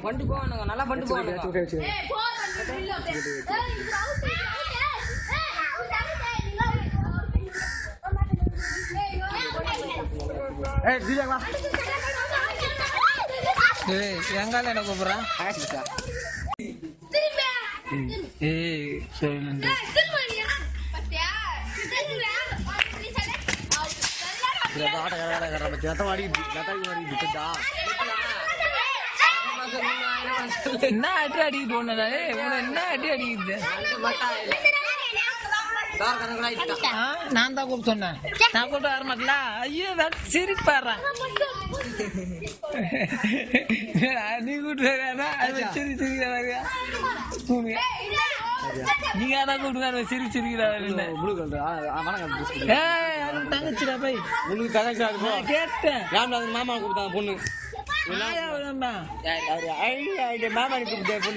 பண்டு போவானுங்க நல்லா பண்டு போவானுங்க எங்கால என்ன கூப்பிடுறான் என்ன அடி அடிக்கிட்டு என்ன அடி அடிக்குது நான் தான் கூப்பிட்டு சொன்னேன் நான் கூப்பிட்டு வர மாட்டல ஐயோ சிரிப்பாடுறேன் நீ கூப்பிட்டு சிரிக்கிறா நீங்க அதான் கூப்பிட்டு சிரிக்கிறா தங்கச்சிடா போய் கேட்டேன் மாமா கூப்பிட்டாங்க பொண்ணு மாமா கூப்பிட்டேன் பொண்ணு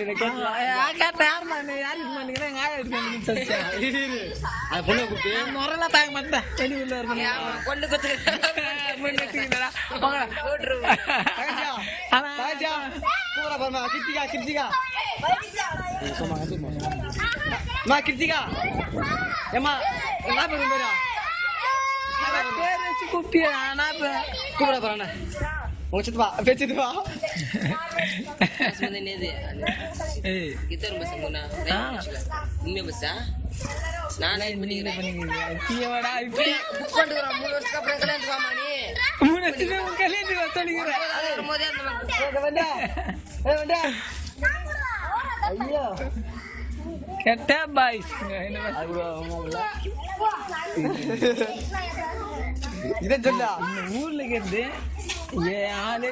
பொண்ணு கூப்பிட்டு முறையில தாங்க மாட்டேன் வெளியூர்ல பொண்ணு கிருத்திகா கிருத்திகா கிருத்திகா ஏமா என்ன பேரு பேர் வச்சு கூப்பிட்டியா கூப்பிட போறேன் உங்க சித்தப்பா பேச்சுப்பா நானே பண்ணிக்கிறேன் 3 வருஷத்துக்கு அப்புறம் கல்யாணத்துக்கு ஐயோ கெட்ட பாய்ஸ் இதை சொல்ல ஊர்ல கேட்டு ஆளே